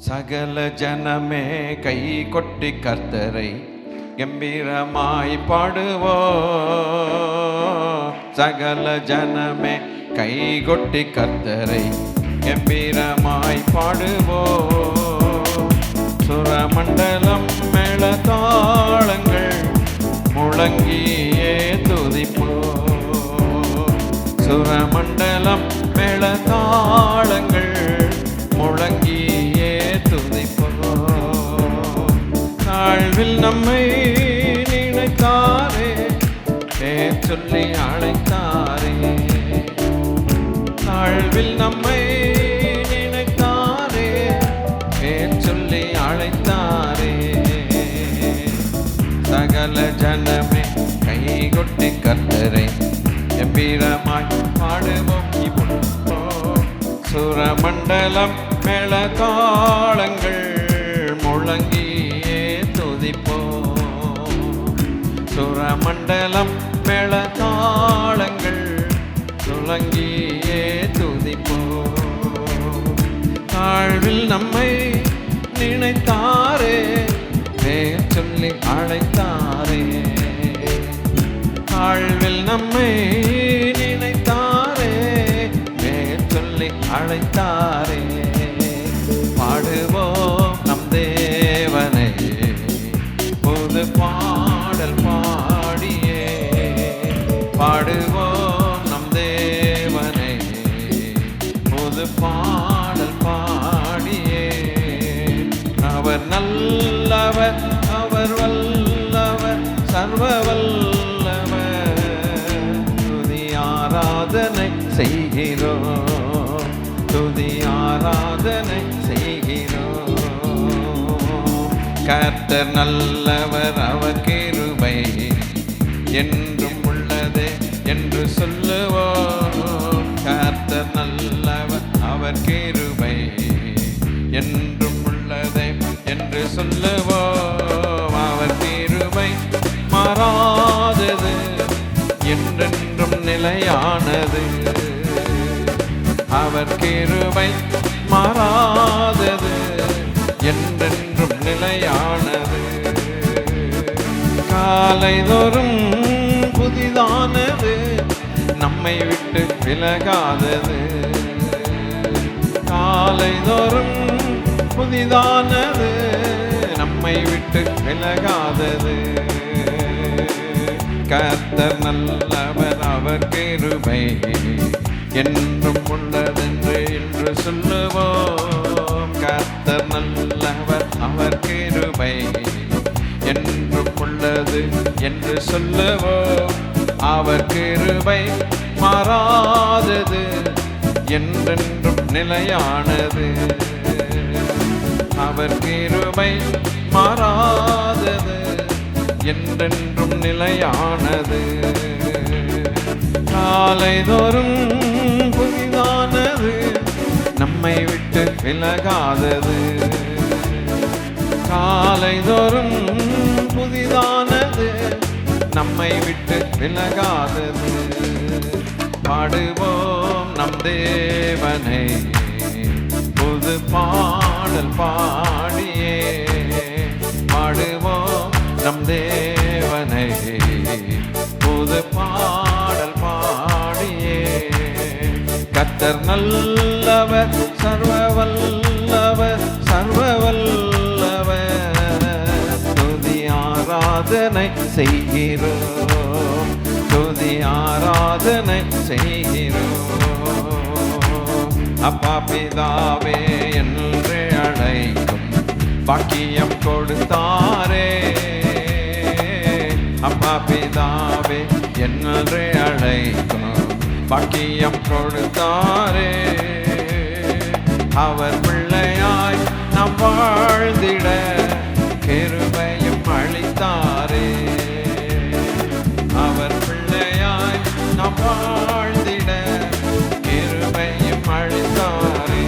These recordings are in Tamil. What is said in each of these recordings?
சகல ஜனமே கை கொட்டி கர்த்தரை கம்பீரமாய் பாடுவோ. சகல ஜனமே கை கொட்டி கர்த்தரை கம்பீரமாய் பாடுவோ. சுரமண்டலம் மேளதாளங்கள் முழங்கியே துதிப்போ. சுரமண்டலம் மேளதாளங்கள் முழங்கியே துதிப்போ. தாழ்வில் நம்மை நினைத்தாரே, பேர் சொல்லி அழைத்தாரே. தாழ்வில் நம்மை நினைத்தாரே, பேர் சொல்லி அழைத்தாரே. சகல ஜனமே கை கொட்டி கர்த்தரை கம்பீரமாய் பாடுவோம். சுரமண்டலம் மேளதாளங்கள் முழங்கியே துதிப்போ. சுரமண்டலம் மேளதாளங்கள் முழங்கியே துதிப்போ. தாழ்வில் நம்மை நினைத்தாரே, பேர் சொல்லி அழைத்தாரே. தாழ்வில் நம்மை நினைத்தாரே, பேர் சொல்லி அழைத்தாரே. பாடுவோம் நம் தேவனை புது பாடல் பாடியே. பாடுவோம் நம் தேவனை புது பாடல் பாடியே. அவர் நல்லவர், அவர் வல்லவர், சர்வ வல்லவர். துதி ஆராதனை செய்கிறோம், துதி ஆராதனை செய்கிறோம். கர்த்தர் நல்லவர், அவர் கிருபை என்றும் உள்ளதே என்று சொல்லுவோம். கர்த்தர் நல்லவர், அவர் கிருபை என்றும் உள்ளதே என்று சொல்லுவோம். அவர் கிருபை மாறாதது, என்றென்றும் நிலையானது. அவர் கிருபை மாறாதது, என்றென்றும் நிலையானது. காலைதோறும் புதிதானது, நம்மை விட்டு விலகாதது. காலைதோறும் புதிதானது, நம்மை விட்டு விலகாதது. கர்த்தர் நல்லவர், அவர் கிருபை என்றும் உள்ளதென்று என்று சொல்லுவோம். கர்த்தர் நல்லவர், அவர் கிருபை என்றும் உள்ளது என்று சொல்லுவோம். அவர் கிருபை மாறாதது, என்றென்றும் நிலையானது. அவர் கிருபை மாறாதது, என்றென்றும் நிலையானது. காலைதோறும் புதிதானது, நம்மை விட்டு விலகாதது. காலைதோறும் புதிதானது, நம்மை விட்டு விலகாதது. பாடுவோம் நம் தேவனை புது பாடல் பாடியே. பாடுவோம் நம் தேவனை புது பாடல் பாடியே. கர்த்தர் நல்லவர், சர்வ வல்லவர், சர்வ வல்லவர். துதி ஆராதனை செய்கிறோம், துதி ஆராதனை செய்கிறோம். அப்பா பிதாவே என்று அழைக்கும் பாக்கியம் கொடுத்தாரே. அப்பா பிதாவே என்று அழைக்கும் பாக்கியம் கொடுத்தாரே. அவர் பிள்ளையாய் நாம் வாழ்ந்திட கிருபையும் அளித்தாரே. அவர் பிள்ளையாய் நாம் வாழ்ந்திட கிருபையும் அளித்தாரே.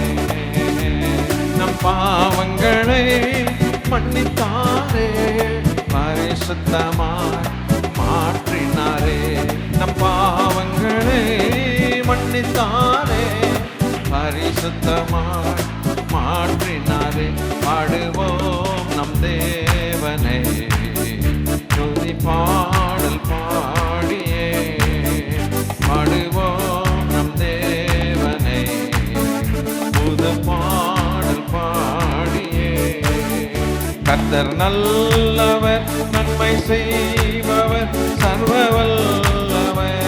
நம் பாவங்களை மன்னித்தாரே, பரிசுத்தமாய் மாற்றினாரே. நம் பாவங்களை மன்னித்தாரே, பரிசுத்தமாய் மாற்றினாரே. மாற்றினாரே. பாடுவோம் நம் தேவனை துதி பாடல் பாடியே. பாடுவோம் நம் தேவனை புது பாடல் பாடியே. கர்த்தர் நல்லவர், நன்மை செய்பவர், சர்வ வல்லவர்.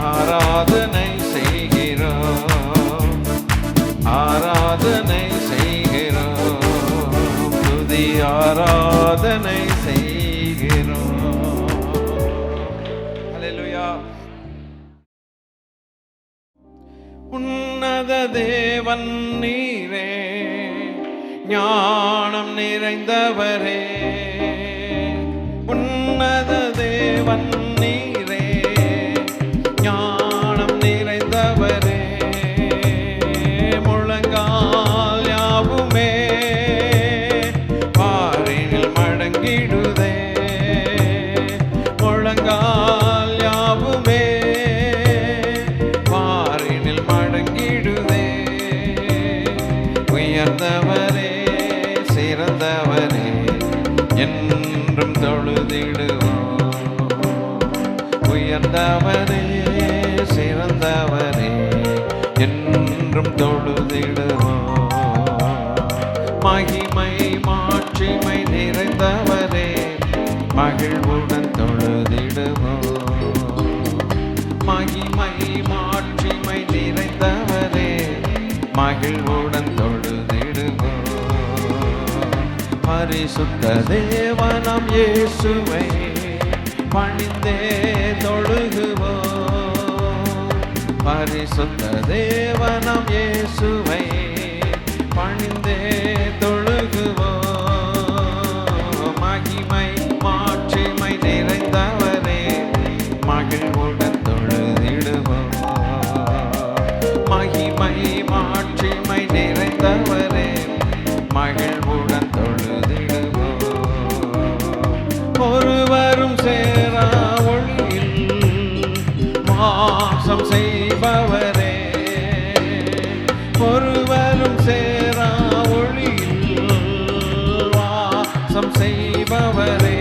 ஆராதனை செய்கிறோம், ஆராதனை செய்கிறோம், துதி ஆராதனை செய்கிறோம். அல்லேலூயா. உன்னத தேவன் நீரே, ஞானம் நிறைந்தவரே. உன்னத தேவன் நீரே, ஞானம் நிறைந்தவரே. முழங்கால் யாவுமே பாரினில் மடங்கிடுதே. முழங்கால் யாவுமே பாரினில் மடங்கிடுதே. உயர்ந்தவரே, சிறந்தவரே, என்றும் தொழுதிடுவோம். உயர்ந்தவரே, சிறந்தவரே, என்றும் தொழுதிடுவோம். மகிமை மாட்சிமை நிறைந்தவரே, மகிழ்வுடன் தொழுதிடுவோம். மகிமை மாட்சிமை நிறைந்தவரே, மகிழ்வுடன் தொழுதிடுவோம். பரிசுத்த தேவனாம் இயேசுவை பணிந்தே தொழுகுவோம். பரிசுத்த தேவனாம் இயேசுவை பணிந்தே தொழுகுவோம். மகிமை மாட்சிமை நிறைந்தவரே, மகிழ்வுடன் தொழுதிடுவோம். மகிமை மாட்சிமை நிறைந்தவரே, மகிழ்வுடன் தொழுதிடுவோம். ஒருவரும் சேரா ஒளியில் வாசம் செய்பவரே. ஒருவரும் சேரா ஒளியில் வாசம் செய்பவரே.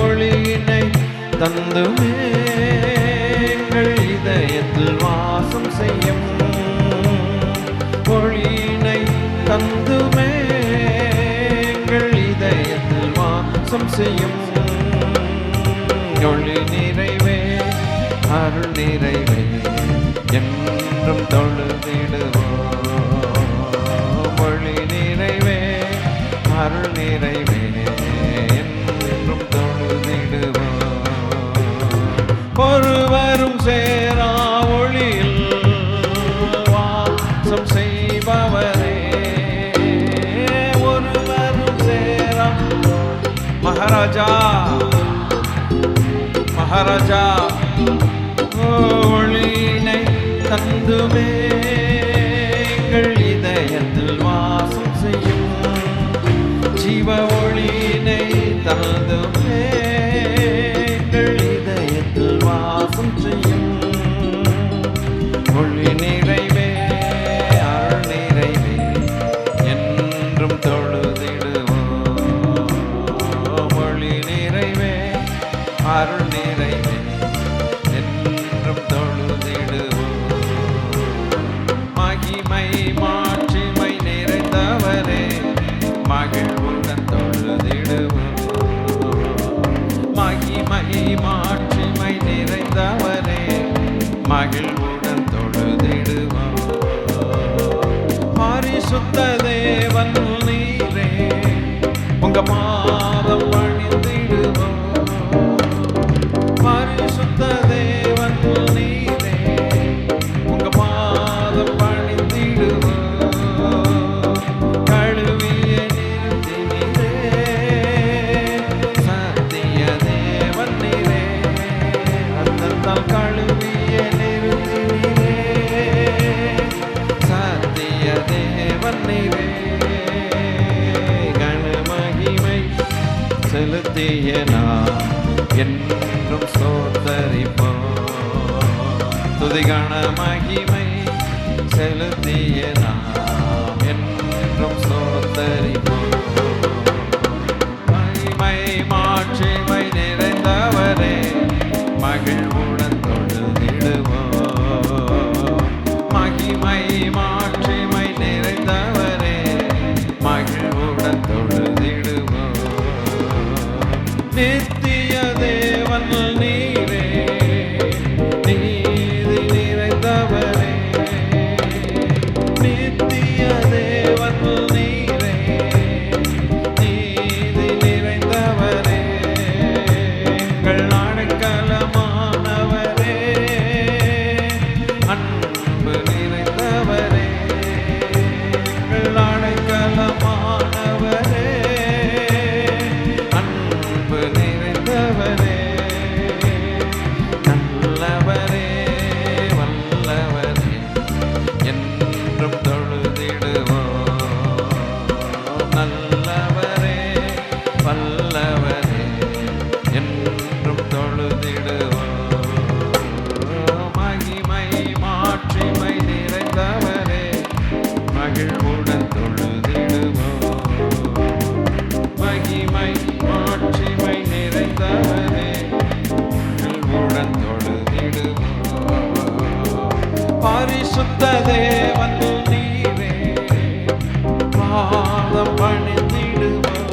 ஒளியினை தந்துமே எங்கள் இதயத்தில் வாசம் செய்யும். ஒளியினை தந்துமே எங்கள் இதயத்தில் வாசம் செய்யும். ஒளி நிறைவே, அருள் நிறைவே, என்றும் தொழுதிடுவோம். ஒளி நிறைவே, அருள் நிறைவே, என்றும் தொழுதிடுவோம். ஒருவரும் சேரா ஒளியில் வாசம் செய்பவரே. ஒருவரும் சேரா மகாராஜா, மகாராஜா. ஒளியினை தந்துமே எங்கள் இதயத்தில் வாசம் செய்யும். ஜீவ ஒளியினை தந்துமே எங்கள் இதயத்தில் வாசம் செய்யும். ஒளி நிறைவே, அருள் நிறைவே, என்றும் தொழுதிடுவோம். ஒளி நிறைவே, அருள் நிறைவே, என்றும் தொழுதிடுவோம். மகிமை மாட்சிமை நிறைந்தவரே, மகிழ்வுடன் தொழுதிடுவோம். மகிமை மாட்சிமை நிறைந்தவரே, மகிழ்வுடன் தொழுதிடுவோம். பரிசுத்த தேவன் நீரே, உங்க பாதம் பணிந்திடுவோம். பரிசுத்த தேவன் நீரே, உங்க பாதம் பணிந்திடுவோம். கழுவிய நிறுத்தினீரே, சத்திய தேவன் நீரே. ரத்தத்தால் கழுவிய நிறுத்தினீரே, சத்திய தேவன் நீரே. கனமகிமை செலுத்திய நான் என்றும் ஸ்தோத்தரிப்போம். துதிகன மகிமை செலுத்திய நான் என்றும் தொழுதிடுவோம். நல்லவரே வல்லவரே என்றும் தொழுதிடுவோம். மகிமை மாட்சிமை நிறைந்தவரே மகிழ்வுடன் தொழுதிடுவோம். மகிமை மாட்சிமை நிறைந்தவரே மகிழ்வுடன் தொழுதிடுவோம். பரிசுத்த தேவன் நீரே பாதம் பணிந்திடுவோம்.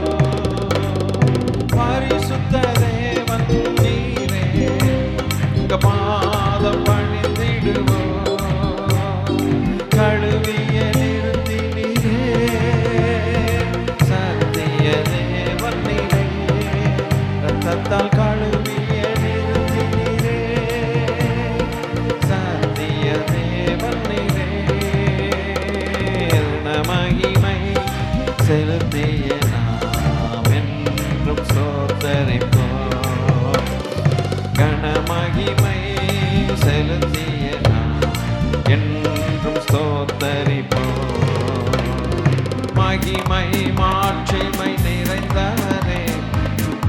பரிசுத்த தேவன் நீரே உங்க பாதம் பணிந்திடுவோம். கழுவிய நிறுத்தினீரே சத்திய தேவன் நீரே ரத்தத்தால் கழுவிய நிறுத்தினீரே சத்திய தேவன் நீரே. மகிமை செலுத்திய நாம் என்றும் சோதரிப்போம். கனமகிமை செலுத்திய நாம் என்றும் ஸ்தோத்தரிப்போம். மகிமை மாட்சிமை நிறைந்தவரே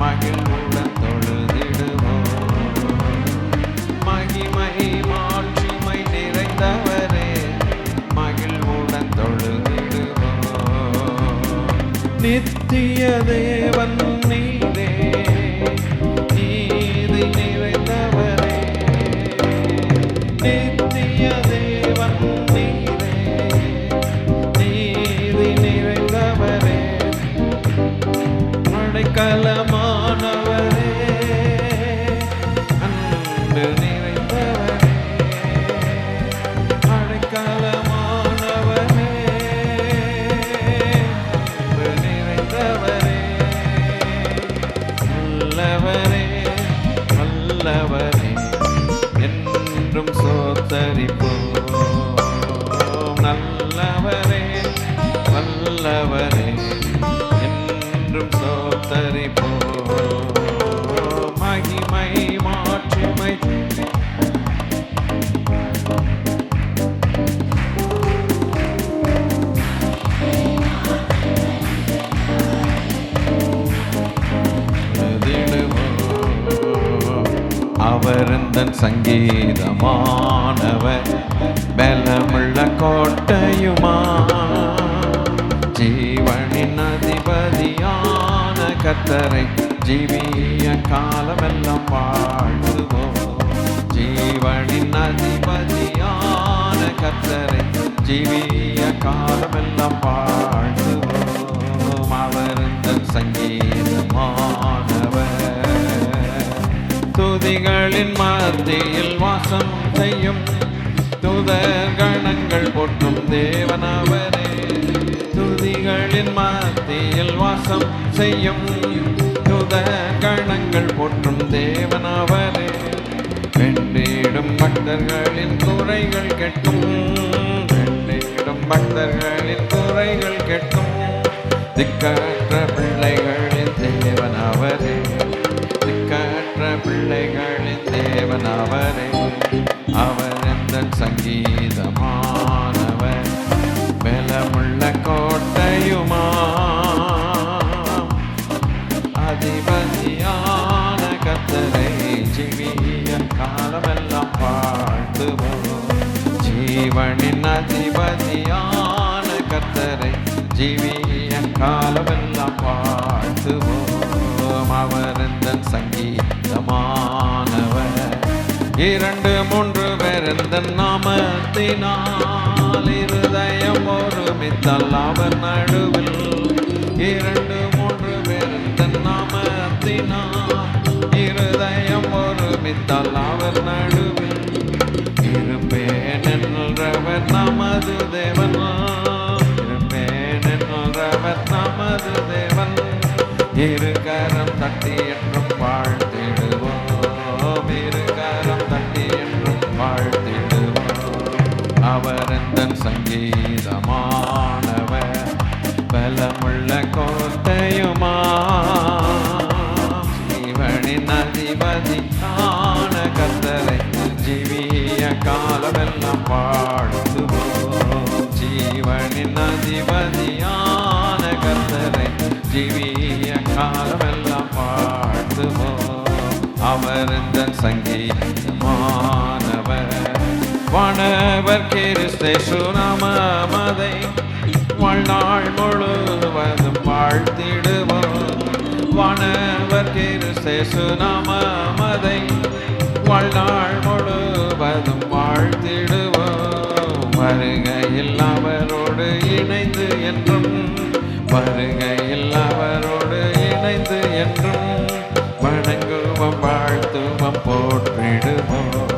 மகிழ்வுடன் தொழுதிடுவோம். மகிமை மாட்சிமை நிறைந்தவரே மகிழ்வுடன் தொழுதிடுவோம். நித்திய தேவன் நீரே நீதி நிறைந்தவரே. நித்திய தேவன் நீரே நீதி நிறைந்தவரே அடைக்கலமானவரே அன்பு நிறைந்தவரே. அடைக்கலமானவரே அன்பு நிறைந்தவரே. நல்லவரே வல்லவரே என்றும் சோத்தரிப்போம். நல்லவரே வல்லவரே என்றும் சோத்தரிப்போம். மகிமை மாட்சிமை அவருந்தன் சங்கீதமானவர் பலமுள்ள கோட்டையுமா. ஜீவனின் அதிபதியான கர்த்தரை ஜீவிய காலமெல்லாம் வாழ்த்துவோம். ஜீவனின் அதிபதியான கர்த்தரை ஜீவிய காலமெல்லாம் வாழ்த்துவோம். அவருந்தன் சங்கீதமானவர் துதிகளின் மத்தியில் வாசம் செய்யும் தூதர் கணங்கள் போற்றும் தேவனவரே. துதிகளின் மத்தியில் வாசம் செய்யும் தூதர் கணங்கள் போற்றும் தேவனவரே. வென்றிடும் பக்தர்களின் குறைகள் கெட்டும். வென்றிடும் பக்தர்களின் குறைகள் கெட்டும். திக்கற்ற பிள்ளைகளின் தேவனவரே. திக்கற்ற பிள்ளைகளின் தேவனவரே. அவர் எந்தன் சங்கீதமானவர் பலமுள்ள கோட்டையுமா. அதிபதியான கர்த்தரை ஜீவிய காலமெல்லாம் வாழ்த்துவோம். ஜீவனின் அதிபதியான கர்த்தரை ஜீவிய காலமெல்லாம் வாழ்த்துவோம். அவர் எந்தன் சங்கீதமானவர். 2-3 பேர் எந்தன் நாமத்தினால் இருதயம் ஒருமித்தால் அவர் நடுவில். 2-3 பேர் எந்தன் நாமத்தினால் இருதயம் ஒருமித்தால் அவர் நடுவில். இருப்பேன் என்றவர் நமது தேவன். இருப்பேன் என்றவர் நமது தேவன். இருகரம் தட்டி என்றும் வாழ்த்திடுவோம். இருகரம் தட்டி என்றும் வாழ்த்திடுவோம். அவர் எந்தன் சங்கீதமானவர் பலமுள்ள கோட்டையுமா. ஜீவனின் அதிபதியான கர்த்தரை ஜீவிய காலமெல்லாம் வாழ்த்துவோம். ஜீவனின் அதிபதியான கர்த்தரை ஜீவிய காலமெல்லாம் வாழ்த்துவோம். அவர் இந்த சங்கீதமானவர். வானவர் கிறிஸ்தேசு நாமமதை வாழ்நாள் முழுவதும் வாழ்த்திடுவோம். வானவர் கிறிஸ்தேசு நாமமதை வாழ்நாள் முழுவதும் வாழ்த்திடுவோம். வருகையில் அவரோடு இணைந்து என்றும், வருகையில் அவரோடு இணைந்து என்றும் வணங்குவோம், வாழ்த்துவோம், போற்றிடுவோம்.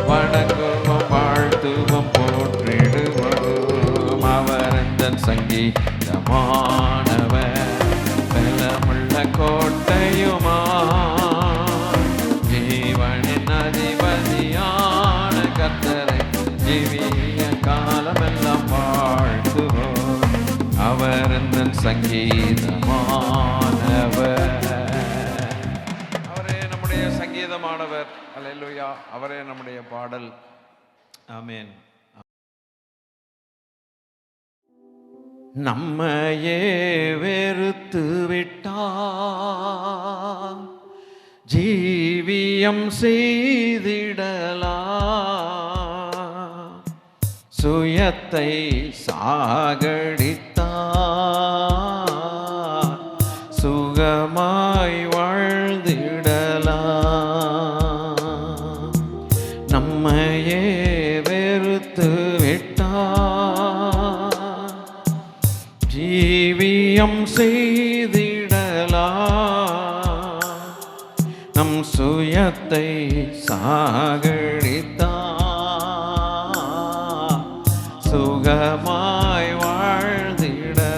வணங்குவோம், வாழ்த்துவோம், போற்றிடுவோம். அவர் எந்தன் சங்கீதமானவர், பலமுள்ள கோட்டையுமா, ஜீவனின் அதிபதியான கர்த்தரை ஜீவிய காலமெல்லாம் வாழ்த்துவோம். அவர் எந்தன் சங்கீதமானவர். அவரே நம்முடைய சங்கீதமானவர். அல்லேலூயா. அவரே நம்முடைய பாடல். ஆமென். நம்மையே வெறுத்து விட்டார், ஜீவியம் செய்திடலாம். சுயத்தை சாகடித்தார், சுகமாய் வாழ்ந்திடலாம். நம்மையே வெறுத்து விட்டார், ஜீவியம் செய்திடலாம். நம் சுயத்தை சாகடித்தார், சுகமாய் வாழ்ந்திடலாம்.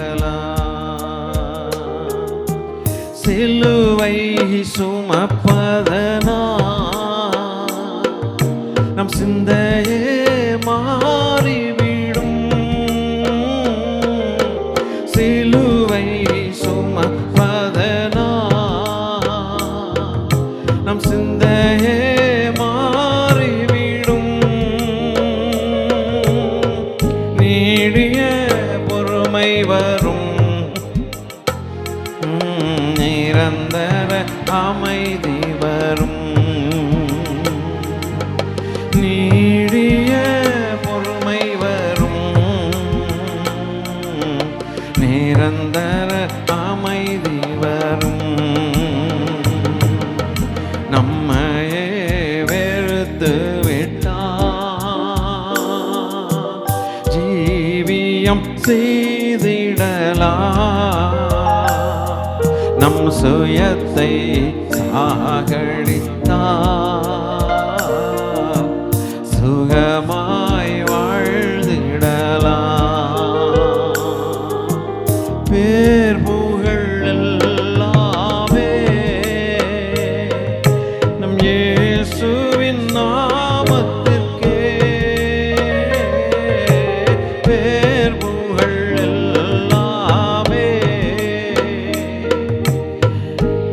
சிலுவை சுமப்பதனால் நம் சிந்தையே மாறிவிடும். சிலுவை சுமப்பதனால் நம் சிந்தையே மாறிவிடும். நீடிய பொறுமை வரும், நிரந்தர அமைதி வரும். நீடிய பொறுமை வரும், நிரந்தர அமைதி வரும். நம்மையே வெறுத்து விட்டார், ஜீவியம் செய்திடலாம். நம் சுயத்தை சாகடித்தார், சுகமாய் வாழ்ந்திடலாம். பேர் புகழ் எல்லாமே நம் இயேசுவின் நாமத்திற்கே. பேர் புகழ் எல்லாமே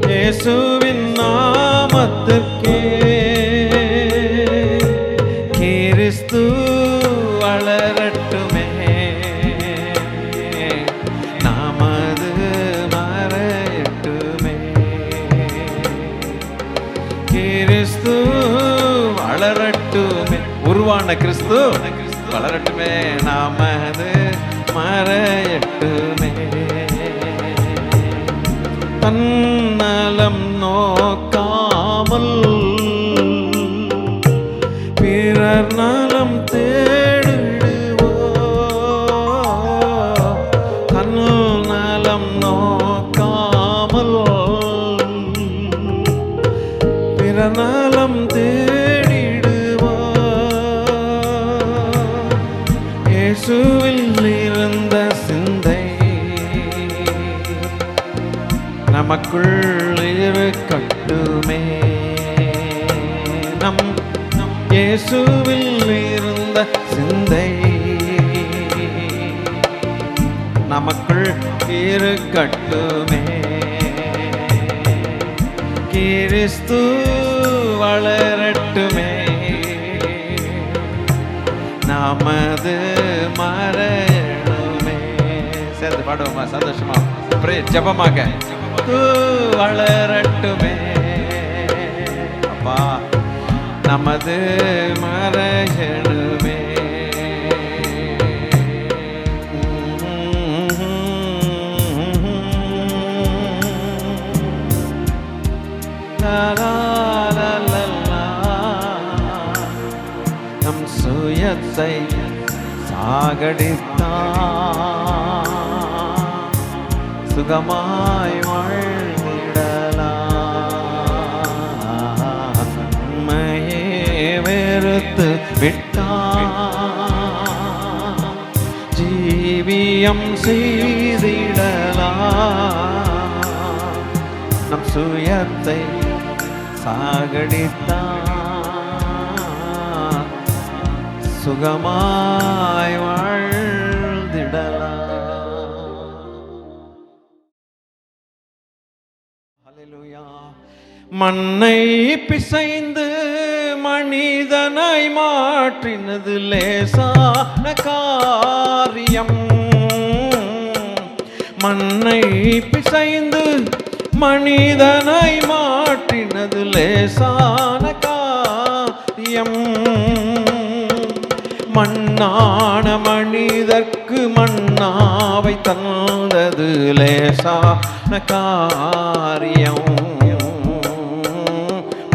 இயேசுவின் நாமத்திற்கே. கிறிஸ்து வளரட்டுமே, நமது மறையட்டுமே. கிறிஸ்து வளரட்டுமே, உருவான கிறிஸ்து வளரட்டுமே, நமது மறையட்டுமே. தன்னலம் நோக்காமல் பிறர் நலம் தேடிடுவோம். தன்னலம் நோக்காமல் பிறர் நலம் தேடிடுவோம். இயேசுவில் இருந்த சிந்தை நமக்குள் இருக்கட்டுமே. நம் இயேசுவில் இருந்த சிந்தை நமக்குள் இருக்கட்டுமே. கிறிஸ்து வளரட்டுமே, நமது மறையணுமே. பாடுவோமா சந்தோஷமா ஜெபமாக வளரட்டுமே அப்பா நமது மறையணுமே நம் சுயத்தை சாகடித்தான் சுகமாய் வாழ்ந்திடலாம் உம்மையே வெறுத்து விட்டான் ஜீவியம் செய்திடலாம் நம் சுயத்தை சாகடித்தான் சுகமாய் வாழ்ந்திடலாம். ஹல்லேலூயா. மண்ணை பிசைந்து மனிதனை மாற்றினது லேசான காரியம். மண்ணை பிசைந்து மனிதனை மாற்றினது லேசான காரியம். மண்ணான மனிதர்க்கு மண்ணாவை தந்தது லேசான காரியம்.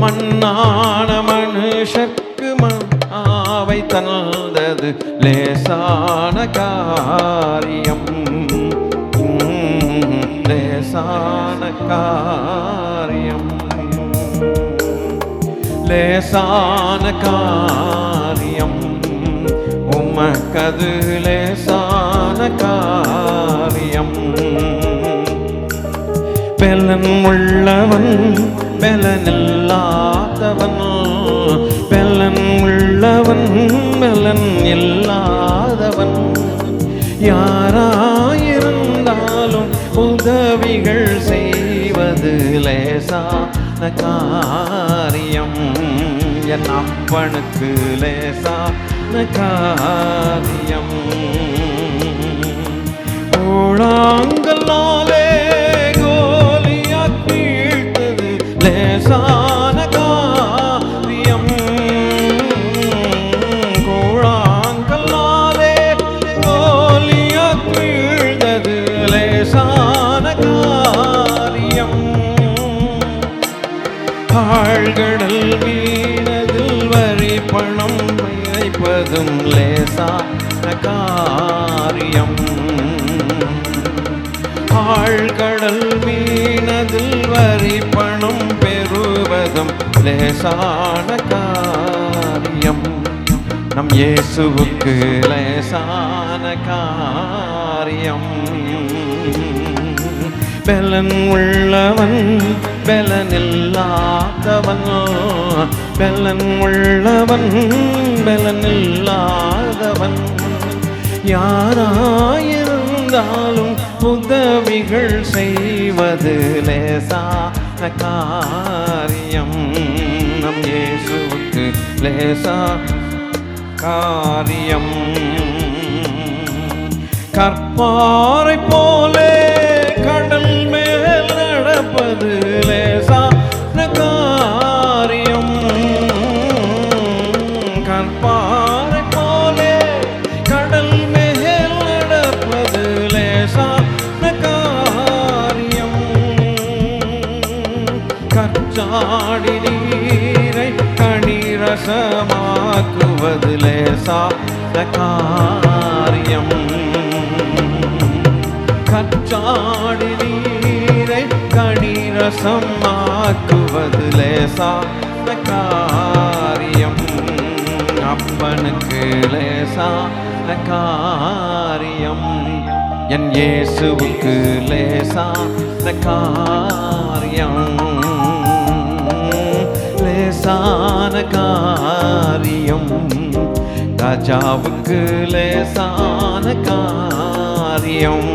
மண்ணான மனுஷர்க்கு மண்ணாவை தந்தது லேசான காரியம். லேசான காரியம். லேசான காரியம் உமக்கது லேசான காரியம். பெலன் உள்ளவன் பெலனில்லாதவன், பெலன் உள்ளவன் பெலன் இல்லாதவன் யாராயிருந்தாலும் உதவிகள் செய்வது லேசான காரியம். என் அப்பனுக்கு லேசான காரியம். கூழாங்கல்லாலே கோலியாத் வீழ்த்தது லேசான காரியம். கூழாங்கல்லாலே கோலியாத் வீழ்த்தது லேசான காரியம். ஆழ்கடல் மீனதில் வரி பணம் வைப்பதும் லேசான காரியம். ஆழ்கடல் மீனதில் வரி பணம் பெறுவதும் லேசான காரியம். நம் இயேசுவுக்கு லேசான காரியம். பெலன் உள்ளவன் பெலனில்லாதவன், பெலன் உள்ளவன் பெலனில்லாதவன் யாராயிருந்தாலும் உதவிகள் செய்வது லேசான காரியம். நம் இயேசுவுக்கு லேசான காரியம். கற்பாறை போலே கடல் மேல் நடப்பது லேசான காரியம். கற்பாறை போலே கடல் மேல் நடப்பது லேசான காரியம். கற்றாடி நீரை கனிரசமாக்குவது லேசான காரியம். கற்றாடி நீரை கனிரசம் ஆக்குவது லேசான காரியம். அப்பனுக்கு லேசான காரியம். என் இயேசுவுக்கு லேசான காரியம். லேசான காரியம். ராஜாவுக்கு லேசான காரியம்.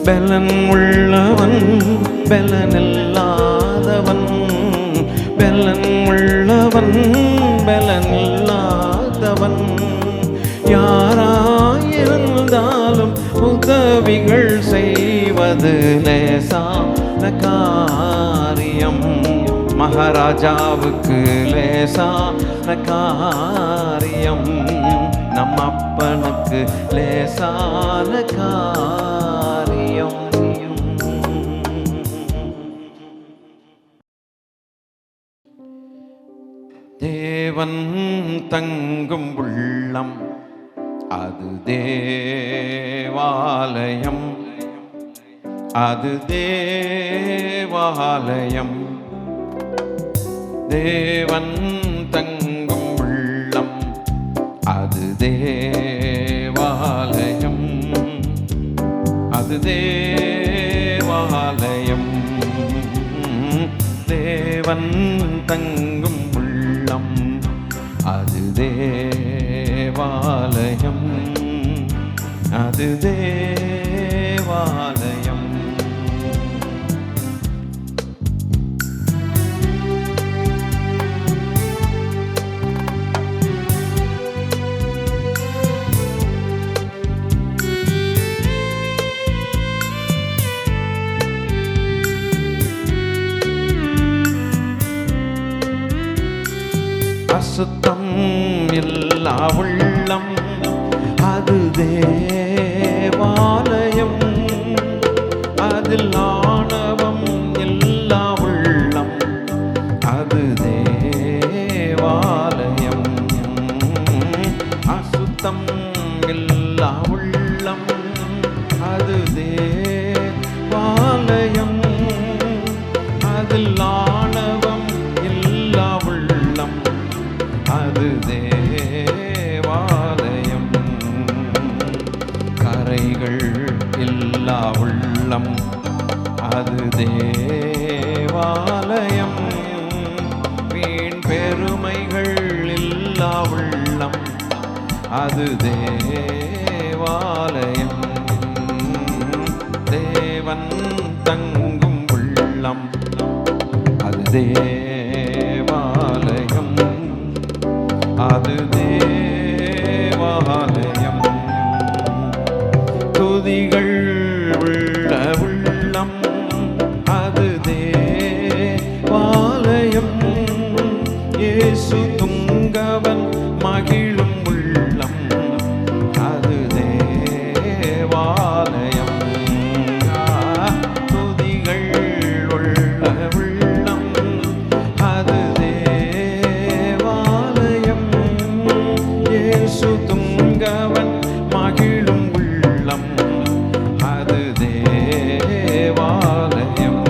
பெலன் உள்ளவன் பெலனில்லாதவன், பெலன் உள்ளவன் பெலனில்லாதவன் யாராயிருந்தாலும் உதவிகள் செய்வது லேசான காரியம். மகாராஜாவுக்கு லேசான காரியம், நம் அப்பனுக்கு லேசான காரியம். தேவன் தங்கும் உள்ளம் அது தேவாலயம், அது தேவாலயம். தேவன் தங்கும் உள்ளம் அது தேவாலயம், அது தேவாலயம். தேவன் தங்கும் உள்ளம் அது தேவாலயம், அது தேவாலயம். அசுத்தம் இல்லா உள்ளம் அது தேவாலயம், அதில் ஆணவம் இல்லா உள்ளம் அது தேவாலயம். அசுத்தம் இல்லா உள்ளம் அது தேவாலயம், அதில் ஆணவம் இல்லா உள்ளம் அது தேவாலயம். கரைகள் இல்லா உள்ளம் அது தேவாலயம், வீண் பெருமைகள் இல்லா உள்ளம் அது தேவாலயம். தேவன் தங்கும் உள்ளம் அது தேவாலயம், அது தேவாலயம். துதிகள் உள்ள உள்ளம் அது தேவாலயம், இயேசு துங்கவன் மகிழும் உள்ளம் அது தேவாலயம். துதிகள் உள்ள உள்ளம் அது தேவாலயம், இயேசு துங்கவன் மகிழும் உள்ளம் அது தேவாலயம்.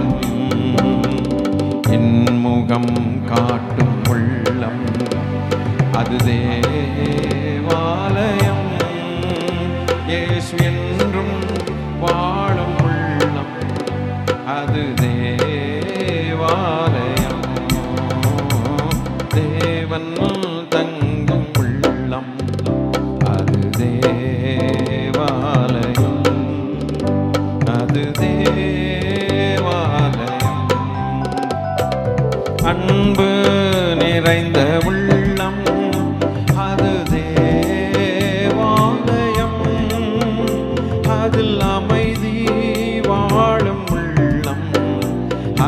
இன்முகம் காட்டும் உள்ளம் அது தேவாலயம், இயேசு என்றும் வாழும் உள்ளம் அது தேவாலயம். தேவன் தங்கும் உள்ளம் அது தேவாலயம், அது தேவாலயம். அன்பு நிறைந்த உள்ளம் அது தேவாலயம், அதில் அமைதி வாழும் உள்ளம்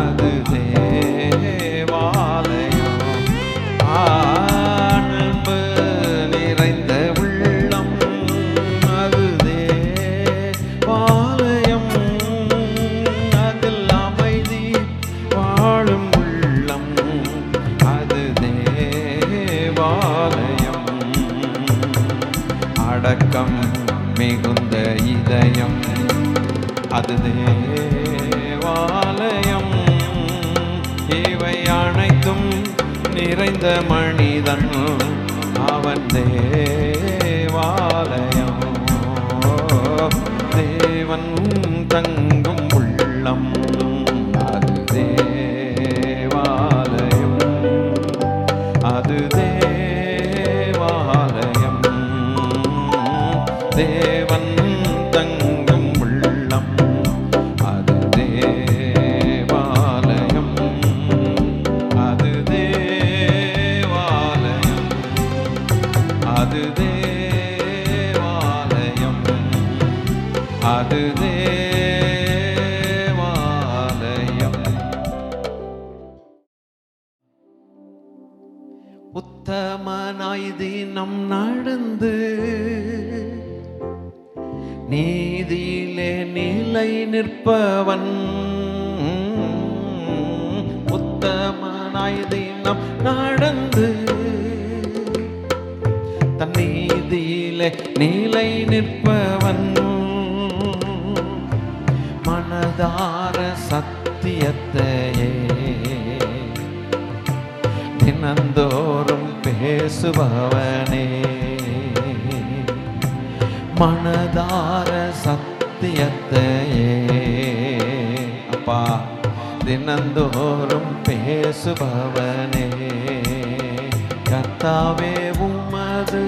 அது தேவாலயம். அன்பு நிறைந்த உள்ளம் அது தேவாலயம், அதில் அமைதி வாழும் உள்ளம் அது தேவாலயம். அடக்கம் மிகுந்த இதயம் அது தேவாலயம், இவை அனைத்தும் நிறைந்த மனிதன் அவன் தேவாலயம். தேவன் தங்கும் உள்ளம் அது தேவாலயம், அது தேவாலயம். தேவன் தங்கும் உள்ளம் அது தேவாலயம், அது தேவாலயம், அது தேவாலயம், அது அது தேவாலயம். உத்தமனாய் தினம் நடந்து நீதியிலே நிலை நிற்பவன், உத்தமனாய் தினம் நடந்து தன் நீதியிலே நிலை நிற்பவன், மனதார சத்தியத்தையே தினந்தோறும் பேசுபவனே, மனதார சத்தியத்தையே அப்பா தினந்தோறும் பேசுபவனே. கர்த்தாவே உமது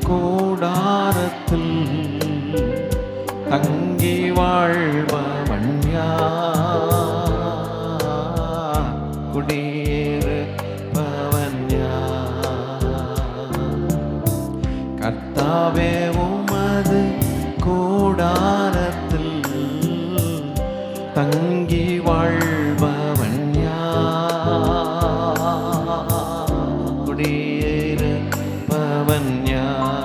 கூடாரத்தில் தங்கி வாழ்பவன் யார், குடியிருப்பவன் யார்? கர்த்தாவே உமது கூடாரத்தில் தங்கி வாழ்பவன் யார், குடியிருப்பவன் யார்?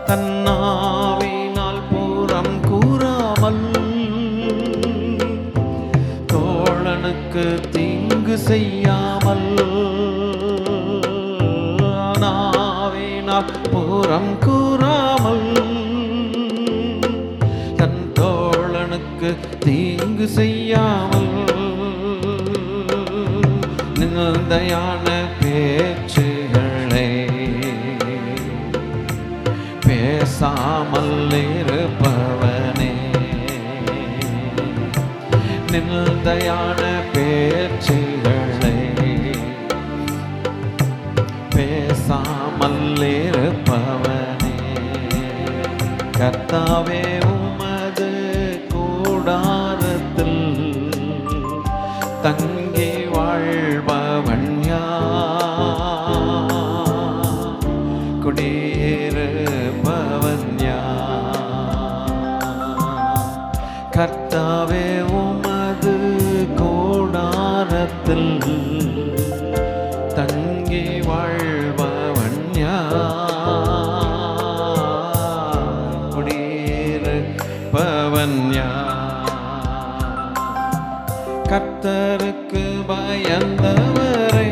தன்னாவினால் புறம் கூறாமல் தோழனுக்கு தீங்கு செய்யாமல், நாவினால் புறம் கூறாமல் தன் தோழனுக்கு தீங்கு செய்யாமல், நிந்தையான பேச்சுகளை பேசாமல் இருப்பவனே, நிந்தையான பேச்சுகளை பேசாமல் இருப்பவனே. கர்த்தாவே உமது கூடாரத்தில் தங்கி வாழ்பவன் யார், குடியிருப்பவன் யார்? கர்த்தாவே உமது கூடாரத்தில் தங்கி வாழ்பவன் யார், குடியிருப்பவன் யார்? கர்த்தருக்கு பயந்தவரை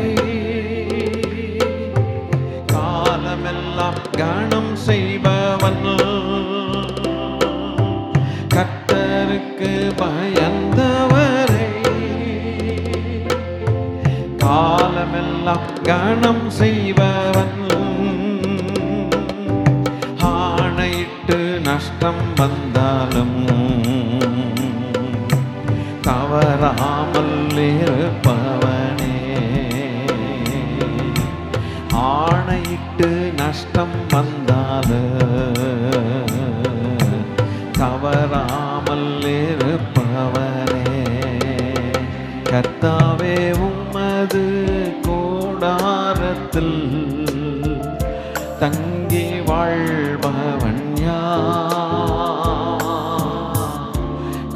காலமெல்லாம் கனம் செய்பவன், கர்த்தருக்கு பயந்தவரை காலமெல்லாம் கனம் செய்பவன், ஆணையிட்டு நஷ்டம் வந்தாலும் தவறாமல் இருப்பவனே, ஆணையிட்டு நஷ்டம் வந்தாலும் தவறாமல் இருப்பவனே. கர்த்தாவே உமது கூடாரத்தில் தங்கி வாழ்பவன் யார்,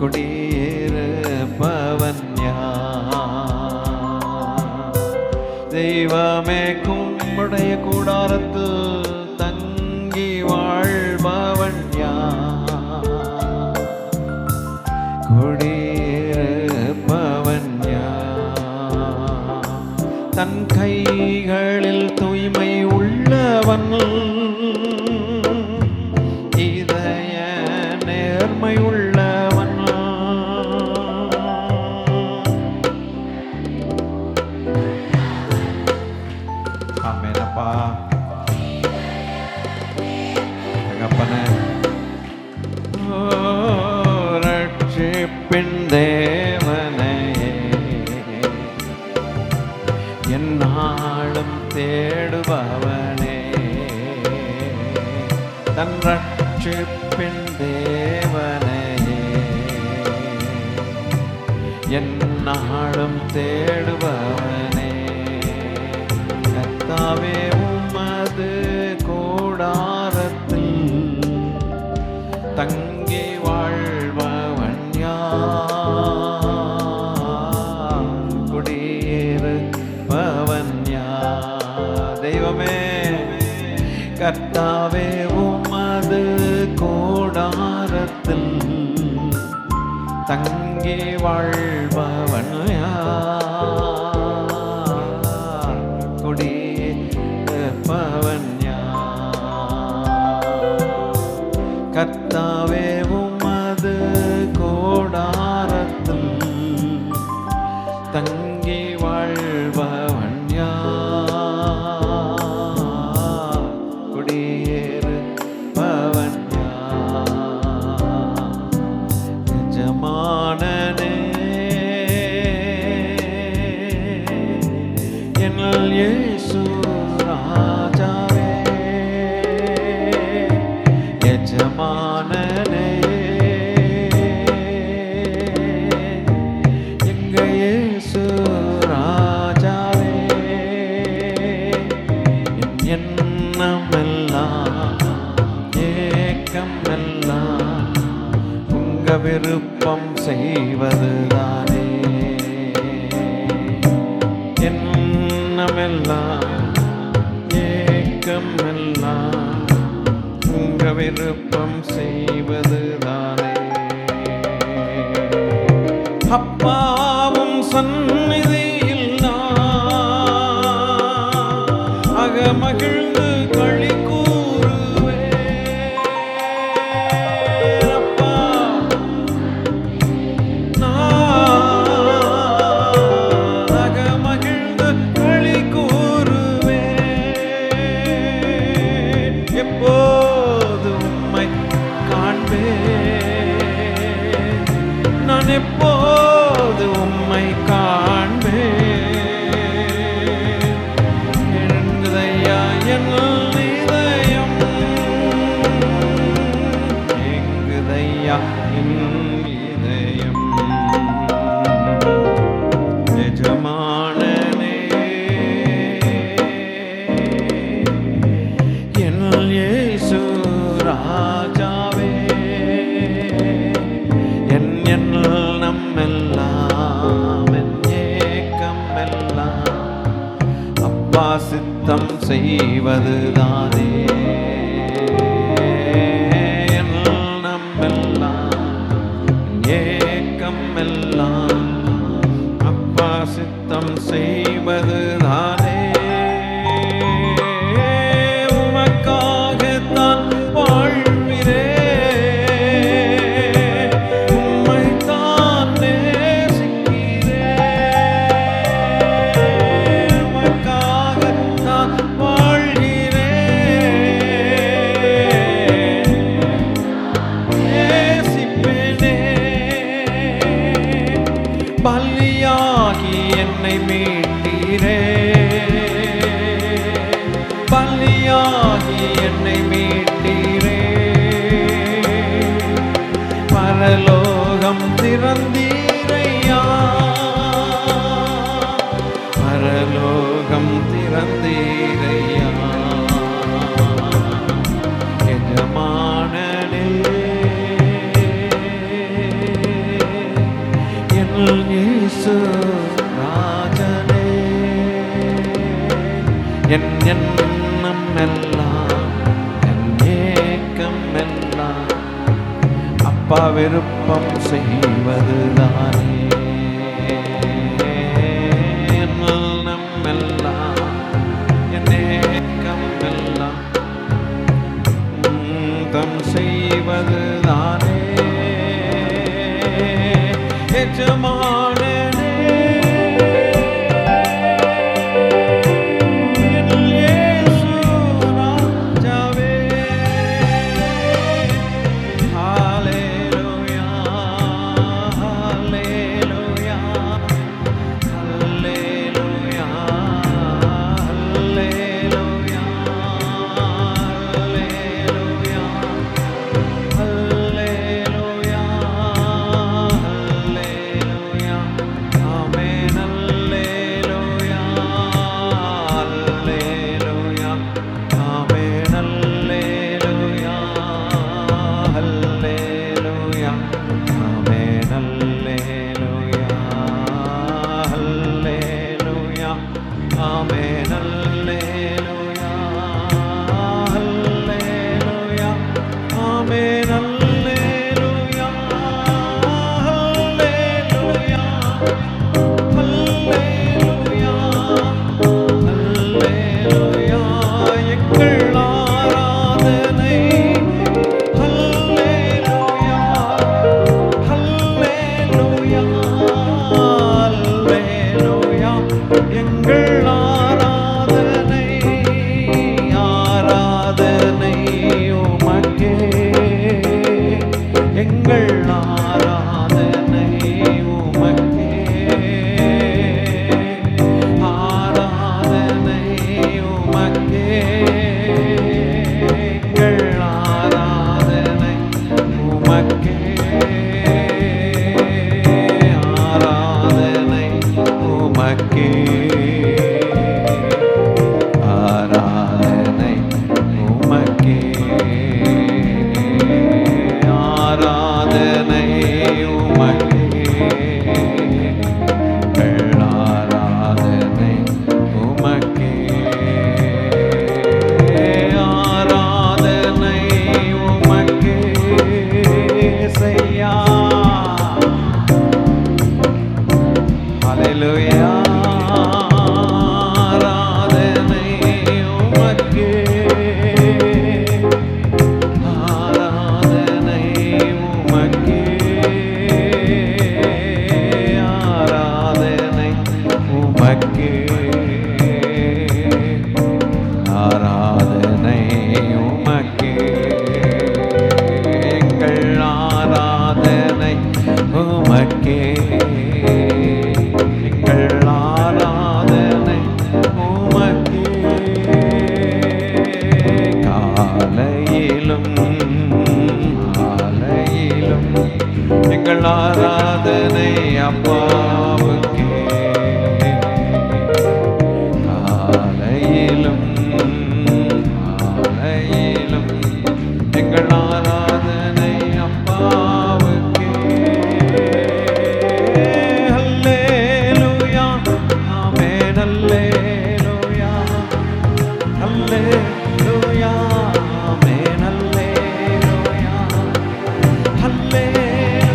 குடியிருப்பவன் யார்? தெய்வமே உம்முடைய கூடாரத்தில் தங்கி வாழ்பவன் யார், குடியிருப்பவன் யார்? தன் கைகளில் தூய்மை உள்ளவன், இதய நேர்மை உள்ளவன், ஆமெனப்பா. தகப்பனே, ரட்சிப்பின் தேவனே, என்னாலும் தேடுபவனே, தன் ரட்சிப்பின் தேவனே, என்னாலும் தேடுபவனே. கர்த்தாவே உமது கூடாரத்தில் தங்கி தங்கி வாழ்பவன் யார்? குடியிருப்பவன் யார்? கர்த்தாவே உமது கோடாரத்தில் தங்கி வாழ்பவன் யார்? குடியிருப்பவன் யார்? எஜமானனே என் இயேசு ராஜாவே, எஜமானனே எங்க இயேசு ராஜாவே, என் எண்ணமெல்லாம் ஏக்கமெல்லாம் உங்க விருப்பம் செய்வதுதானே. எண்ணமெல்லாம் ஏக்கமெல்லாம் உங்க விருப்பம் செய்வதுதானே. அப்பாவும் சந்நிதியில் நான் அகமகிழ்ந்து களி கூறுவேன். அப்பா நான் அகமகிழ்ந்து களி கூறுவேன். எப்போது உம்மை காண்பேன், நான் எப்போது உம்மை காண்பேன். எழுந்ததையா என் இதயம், எங்குதையா என் இதயம். எஜமானனே என் இயேசு ராஜாவே, என் எண்ணமெல்லாம் என் ஏக்கமெல்லாம் அப்பா சித்தம் செய்வதுதானே. எண்ணமெல்லாம் ஏக்கமெல்லாம் அப்பா சித்தம் செய்வதுதானே. உமக்காகத்தான் வாழ்கிறேன், உம்மைத்தான் நேசிக்கிறேன். உமக்காகத்தான் வாழ்கிறேன், நேசிப்பேனே. பலியாகி என்னை மீட்டீரே, பலியாகி என்னை மீட்டீரே. பரலோகம் திறந்தீரையா, பரலோகம் திறந்தீரையா. எஜமானனே என் இயேசு ராஜனே, என் எண்ணமெல்லாம் என் ஏக்கமெல்லாம் அப்பா விருப்பம் செய்வதுதானே. என் எண்ணமெல்லாம் என் ஏக்கமெல்லாம் தம் செய்வதுதானே. எஜமானனே என் இயேசு ராஜாவே, ஹல்லேலூயா ஹல்லேலூயா ஹல்லேலூயா ஹல்லேலூயா ஹல்லேலூயா ஹல்லேலூயா ஹல்லேலூயா. ஆமென். ஹல்லேலூயா ஹல்லேலூயா. ஆமென். ஹல்லேலூயா ஹல்லேலூயா. ஆமென். ஹல்லேலூயா ஹல்லேலூயா. ஆமென். ஹல்லேலூயா ஹல்லேலூயா. ஆமென். ஹல்லேலூயா ஹல்லேலூயா. ஆராதனை அப்பாவுக்கே காலையிலும் மாலையிலும் எங்கள் ஆராதனை அப்பாவுக்கே. அல்லேலூயா ஆமென் அல்லேலூயா அல்லேலூயா ஆமென் அல்லேலூயா அல்லேலூயா.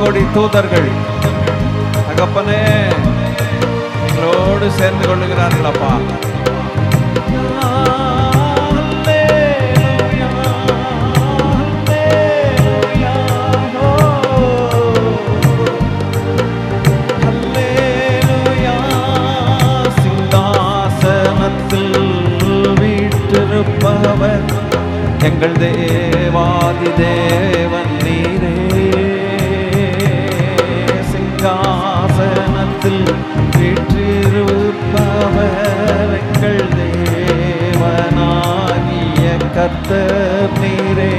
கோடி தூதர்கள் தகப்பனே எங்களோடு சேர்ந்து கொள்ளுகிறார்கள் அப்பா. சிங்காசனத்தில் வீற்றிருப்பவர் எங்கள் தேவாதி தேவன் நீரே. சிங்காசனத்தில் வீற்றிருப்பவர் எங்கள் தேவனாகிய கர்த்தர் நீரே.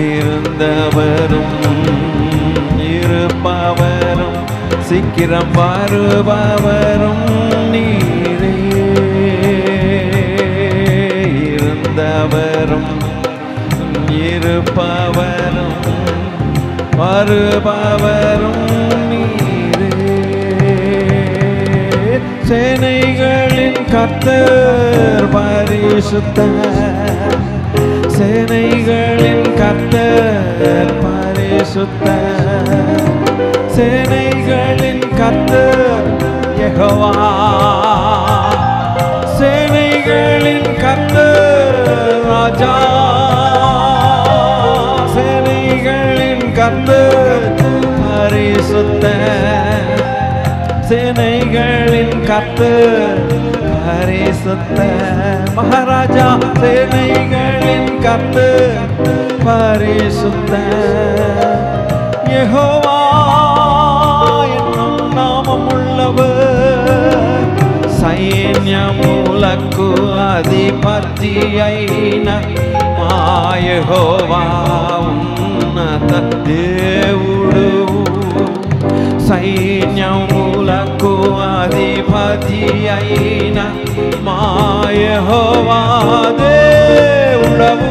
இருந்தவரும் இருப்பவரும் சீக்கிரம் வருபவரும் நீரே. இருந்தவரும் இருப்பவரும் வருபவரும் நீரே. சேனைகளின் கர்த்தர் பரிசுத்தர். சேனைகளின் கர்த்தர் பரிசுத்தர். சேனைகளின் கர்த்தர் யெகோவா. சேனைகளின் கர்த்தர் ராஜா. சேனைகளின் கர்த்தர் பரிசுத்தர். சேனைகளின் கர்த்தர் பரிசுத்தர். மகாராஜா சேனைகளின் கர்த்தர் பரிசுத்தர். யெகோவா என்னும் நாமம் உள்ளவர். సైన్యములకు అధిపతి అయిన మా యెహోవా ఉన్నత దేవుడు. సైన్యములకు అధిపతి అయిన మా యెహోవా దేవుడవు.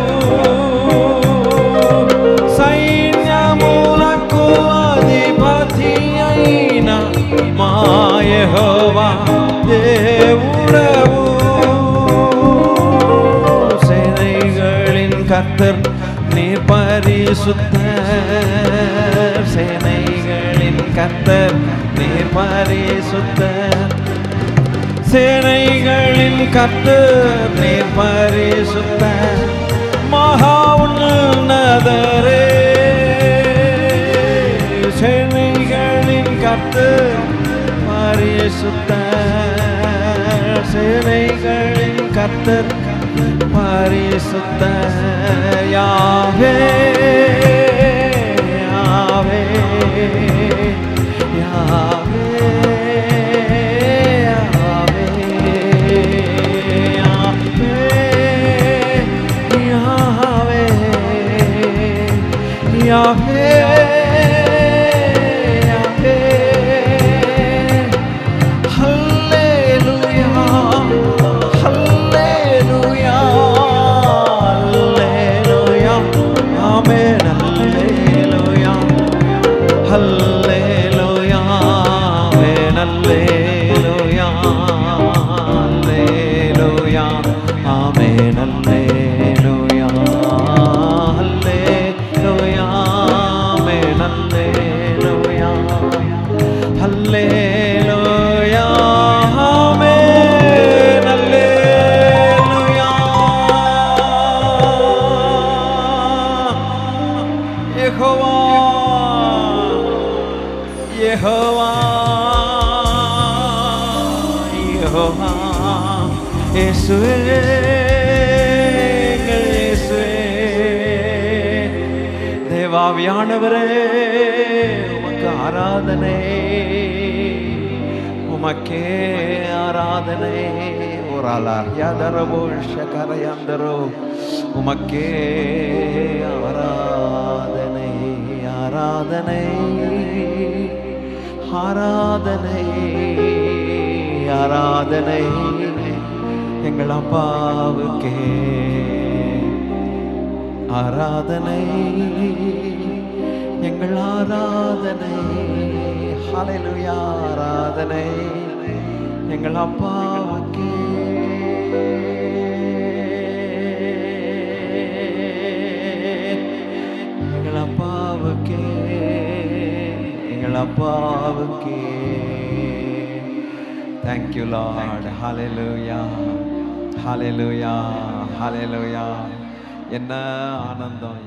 సైన్యములకు అధిపతి అయిన మా యెహోవా దేవుడవు. சேனைகளின் கர்த்தர் நீர் பரிசுத்தர். சேனைகளின் கர்த்தர் நீர் பரிசுத்தர். சேனைகளின் கர்த்தர் நீர் பரிசுத்தர். மகா உன்னதரே. சேனைகளின் கர்த்தர் பரிசுத்தர். சேனைகளின் கர்த்தர் பரிசுத்தர். யாவே யாவே யாவே யாவே ஆமென் அல்லேலூயா அல்லேலூயா ஆமென் அல்லேலூயா அல்லேலூயா ஆமென் அல்லேலூயா அல்லேலூயா ஆமென் அல்லேலூயா யெகோவா யெகோவா யெகோவா இயேசுவே எங்கள் இயேசுவே தேவாவியானவரே உமக்கு ஆராதனை உமக்கே ஆராதனை ஓராலா யாதரவோ ஷகரயந்தரோ உமக்கே ஆராதனை ஆராதனை ஆராதனை ஆராதனை எங்கள் அப்பாவுக்கே ஆராதனை எங்கள் ஆராதனை ஹல்லேலூயா ஆராதனை எங்கள் அப்பாவுக்கே எங்கள் அப்பாவுக்கே எங்கள் அப்பாவுக்கே. Thank you Lord. Hallelujah. Hallelujah. Hallelujah. என்ன ஆனந்தம்